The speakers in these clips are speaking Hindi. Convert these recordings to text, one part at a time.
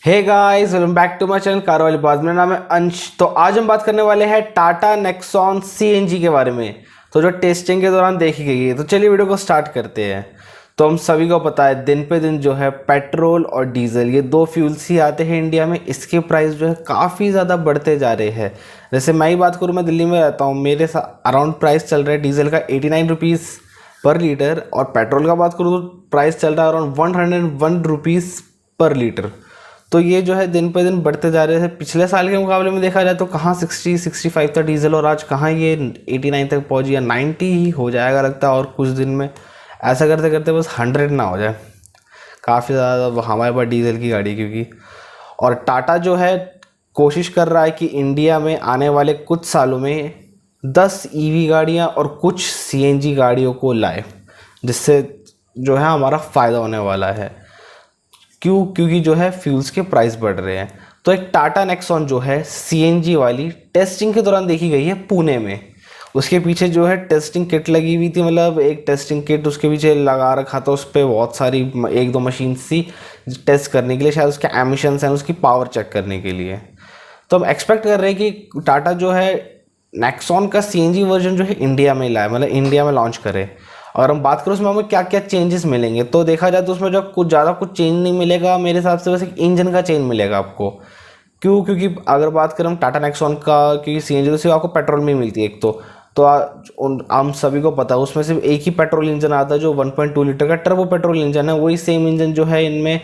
Hey guys, welcome back to my channel car वाली बात। मेरा नाम है अंश। तो आज हम बात करने वाले हैं टाटा नेक्सॉन सीएनजी के बारे में, तो जो टेस्टिंग के दौरान देखी गई है। तो चलिए वीडियो को स्टार्ट करते हैं। तो हम सभी को पता है दिन पे दिन जो है पेट्रोल और डीजल ये दो फ्यूल्स ही आते हैं इंडिया में। इसके प्राइस जो है काफ़ी ज़्यादा बढ़ते जा रहे हैं। जैसे मैं ही बात करूँ, मैं दिल्ली में रहता हूँ, मेरे अराउंड प्राइस चल रहा है डीजल का 89 रुपीज़ पर लीटर, और पेट्रोल का बात करूँ तो प्राइस चल रहा है अराउंड 101 रुपीज़ पर लीटर। तो ये जो है दिन पे दिन बढ़ते जा रहे हैं। पिछले साल के मुकाबले में देखा जाए तो कहाँ 65 था डीजल, और आज कहाँ ये 89 तक पहुँची, या 90 ही हो जाएगा लगता है और कुछ दिन में। ऐसा करते करते बस 100 ना हो जाए। काफ़ी ज़्यादा हमारे पास डीजल की गाड़ी, क्योंकि और टाटा जो है कोशिश कर रहा है कि इंडिया में आने वाले कुछ सालों में 10 ईवी गाड़ियाँ और कुछ सीएनजी गाड़ियों को लाए, जिससे जो है हमारा फ़ायदा होने वाला है। क्योंकि जो है फ्यूल्स के प्राइस बढ़ रहे हैं। तो एक टाटा नेक्सॉन जो है सीएनजी वाली टेस्टिंग के दौरान देखी गई है पुणे में। उसके पीछे जो है टेस्टिंग किट लगी हुई थी, मतलब एक टेस्टिंग किट उसके पीछे लगा रखा था। उस पर बहुत सारी एक दो मशीन सी टेस्ट करने के लिए, शायद उसके एमिशंस हैं, उसकी पावर चेक करने के लिए। तो हम एक्सपेक्ट कर रहे हैं कि टाटा जो है नेक्सॉन का सीएनजी वर्जन जो है इंडिया में लाए, मतलब इंडिया में लॉन्च करे। और हम बात करें उसमें हमें क्या क्या चेंजेस मिलेंगे, तो देखा जाए तो उसमें जो कुछ ज़्यादा कुछ चेंज नहीं मिलेगा मेरे हिसाब से। बस एक इंजन का चेंज मिलेगा आपको। क्योंकि अगर बात करें हम टाटा नेक्सॉन का, क्योंकि सीएनजी तो सिर्फ आपको पेट्रोल में ही मिलती है एक तो हम सभी को पता है उसमें सिर्फ एक ही पेट्रोल इंजन आता है जो 1.2 लीटर का टर्बो पेट्रोल इंजन है। वही सेम इंजन जो है इनमें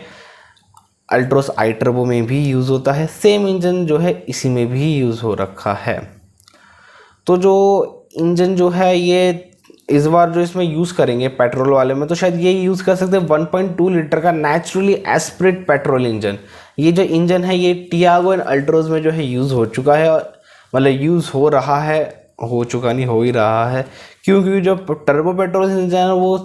अल्ट्रोस आई टर्बो में भी यूज़ होता है। सेम इंजन जो है इसी में भी यूज़ हो रखा है। तो जो इंजन जो है ये इस बार जो इसमें यूज़ करेंगे पेट्रोल वाले में, तो शायद ये यूज़ कर सकते हैं 1.2 लीटर का नेचुरली एस्पिरेट पेट्रोल इंजन। ये जो इंजन है ये टियागो एंड अल्ट्रोज में जो है यूज़ हो चुका है, मतलब यूज़ हो रहा है, हो चुका नहीं हो ही रहा है। क्योंकि जो टर्बो पेट्रोल इंजन है वो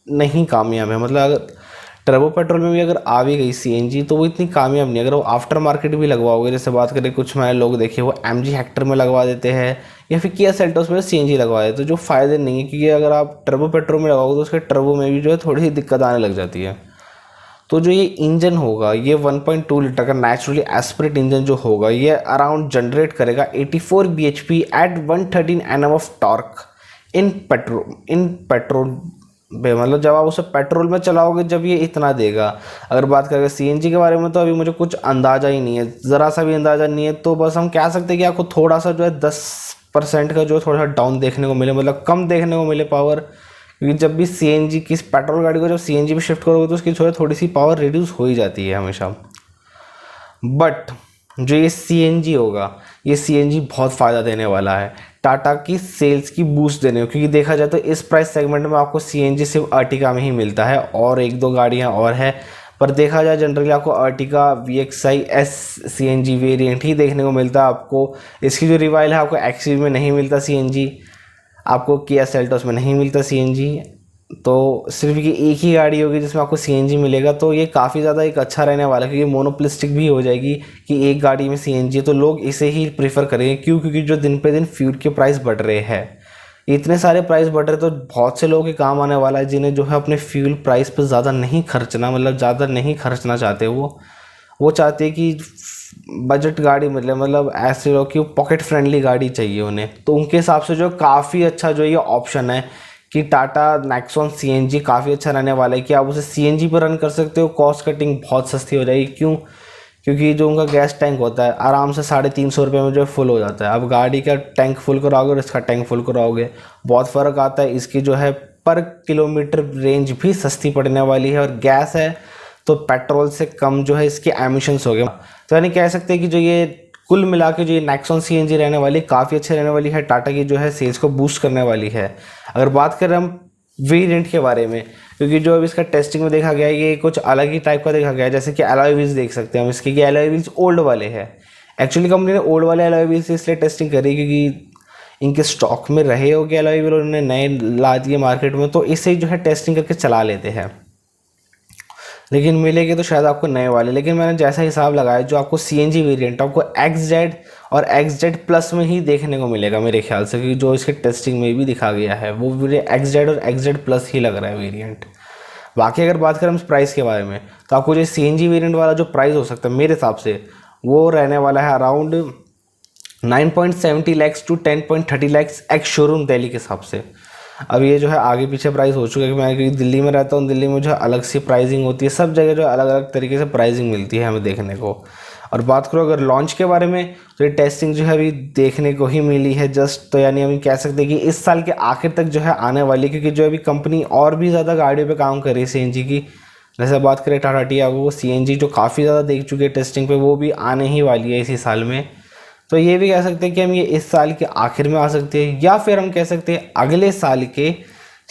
नहीं कामयाब है। मतलब अगर टर्बो पेट्रोल में भी अगर आ भी गई सीएनजी तो वो इतनी कामयाब नहीं। अगर वो आफ्टर मार्केट भी लगवाओगे, जैसे बात करें कुछ मैंने लोग देखे वो एमजी हेक्टर में लगवा देते हैं या फिर किया सेल्टोस में सीएनजी लगवा देते, तो जो फ़ायदे नहीं है। क्योंकि अगर आप टर्बो पेट्रोल में लगाओगे तो उसके टर्बो में भी जो है थोड़ी सी दिक्कत आने लग जाती है। तो जो ये इंजन होगा ये 1.2 लीटर का नेचुरली एस्पिरेट इंजन जो होगा ये अराउंड जनरेट करेगा 84 bhp at 113 Nm of torque in petrol मतलब जब आप उसे पेट्रोल में चलाओगे जब ये इतना देगा। अगर बात करें सीएनजी के बारे में तो अभी मुझे कुछ अंदाज़ा ही नहीं है, ज़रा सा भी अंदाज़ा नहीं है। तो बस हम कह सकते हैं कि आपको थोड़ा सा जो है 10% का जो थोड़ा सा डाउन देखने को मिले, मतलब कम देखने को मिले पावर। क्योंकि जब भी सीएनजी की पेट्रोल गाड़ी को जब सीएनजी पे शिफ्ट करोगे तो उसकी थोड़ी सी पावर रिड्यूस हो ही जाती है हमेशा। बट जो ये सीएनजी होगा ये सीएनजी बहुत फ़ायदा देने वाला है टाटा की सेल्स की बूस्ट देने को। क्योंकि देखा जाए तो इस प्राइस सेगमेंट में आपको सीएनजी सिर्फ अर्टिका में ही मिलता है, और एक दो गाड़ियाँ और है। पर देखा जाए जनरली आपको Ertiga VXI S CNG variant ही देखने को मिलता है आपको। इसकी जो रिवाइल है आपको एक्सवी में नहीं मिलता सीएनजी, आपको किया सेल्टोस में नहीं मिलता सीएनजी। तो सिर्फ ये एक ही गाड़ी होगी जिसमें आपको सीएनजी मिलेगा। तो ये काफ़ी ज़्यादा एक अच्छा रहने वाला है, क्योंकि मोनोप्लिस्टिक भी हो जाएगी कि एक गाड़ी में सीएनजी, तो लोग इसे ही प्रीफर करेंगे। क्योंकि जो दिन पे दिन फ्यूल के प्राइस बढ़ रहे हैं, इतने सारे प्राइस बढ़ रहे, तो बहुत से लोगों के काम आने वाला है जिन्हें जो है अपने फ्यूल प्राइस पर ज़्यादा नहीं खर्चना, मतलब ज़्यादा नहीं खर्चना चाहते। वो चाहते हैं कि बजट गाड़ी मतलब ऐसे लोग कि पॉकेट फ्रेंडली गाड़ी चाहिए उन्हें। तो उनके हिसाब से जो काफ़ी अच्छा जो ये ऑप्शन है कि टाटा नेक्सॉन सीएनजी काफ़ी अच्छा रहने वाला है कि आप उसे सीएनजी पर रन कर सकते हो। कॉस्ट कटिंग बहुत सस्ती हो जाएगी। क्योंकि जो उनका गैस टैंक होता है आराम से 350 रुपये में जो है फुल हो जाता है। अब गाड़ी का टैंक फुल कराओगे और इसका टैंक फुल कराओगे बहुत फ़र्क आता है। इसकी जो है पर किलोमीटर रेंज भी सस्ती पड़ने वाली है, और गैस है तो पेट्रोल से कम जो है इसके एमिशंस हो गए। तो यानी कह सकते हैं कि जो ये कुल मिला के जो ये नेक्सॉन सीएनजी रहने वाली काफ़ी अच्छी रहने वाली है, टाटा की जो है सेल्स को बूस्ट करने वाली है। अगर बात करें हम वेरिएंट के बारे में, क्योंकि जो अभी इसका टेस्टिंग में देखा गया है ये कुछ अलग ही टाइप का देखा गया है। जैसे कि अलॉय व्हील्स देख सकते हैं हम इसके, कि अलॉय व्हील्स ओल्ड वाले हैं। एक्चुअली कंपनी ने ओल्ड वाले अलॉय व्हील्स इसलिए टेस्टिंग करी क्योंकि इनके स्टॉक में रहे हो गए अलॉय व्हील, उन्होंने नए ला दिए मार्केट में, तो इससे जो है टेस्टिंग करके चला लेते हैं। लेकिन मिलेंगे तो शायद आपको नए वाले। लेकिन मैंने जैसा हिसाब लगाया जो आपको सीएनजी वेरिएंट आपको XZ और XZ प्लस में ही देखने को मिलेगा मेरे ख्याल से, क्योंकि जो इसके टेस्टिंग में भी दिखा गया है वो XZ और XZ प्लस ही लग रहा है वेरिएंट। बाकी अगर बात करें हम प्राइस के बारे में, तो आपको जो CNG वेरिएंट वाला जो प्राइस हो सकता है मेरे हिसाब से वो रहने वाला है around 9.70 lakhs to 10.30 lakhs ex showroom Delhi के हिसाब से। अब ये जो है आगे पीछे प्राइस हो चुका है कि मैं क्योंकि दिल्ली में रहता हूँ, दिल्ली में जो है अलग सी प्राइसिंग होती है, सब जगह जो अलग अलग तरीके से प्राइसिंग मिलती है हमें देखने को। और बात करो अगर लॉन्च के बारे में, तो ये टेस्टिंग जो है अभी देखने को ही मिली है जस्ट, तो यानी हम कह सकते हैं कि इस साल के आखिर तक जो है आने वाली, क्योंकि जो अभी कंपनी और भी ज़्यादा गाड़ियों पे काम कर रही है CNG की। जैसे बात करें टाटा टियागो, वो CNG जो काफ़ी ज़्यादा देख चुके हैं टेस्टिंग पे, वो भी आने ही वाली है इसी साल में। तो ये भी कह सकते हैं कि हम ये इस साल के आखिर में आ सकते हैं, या फिर हम कह सकते हैं अगले साल के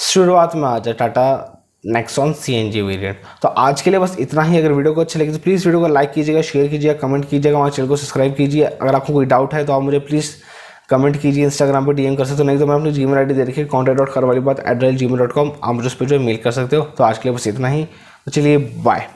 शुरुआत में आ जाए टाटा नेक्सॉन CNG वेरिएंट। तो आज के लिए बस इतना ही। अगर वीडियो को अच्छा लगे तो प्लीज़ वीडियो को लाइक कीजिएगा, शेयर कीजिएगा, कमेंट कीजिएगा, हमारे चैनल को सब्सक्राइब कीजिए। अगर आपको कोई डाउट है तो आप मुझे प्लीज़ कमेंट कीजिए, इंस्टाग्राम पर DM कर सकते हो, नहीं तो मैं अपनी Gmail ID दे रखी है contact.karwalibaat@gmail.com, आप मुझे उस पर जो मेल कर सकते हो। तो आज के लिए बस इतना ही, तो चलिए बाय।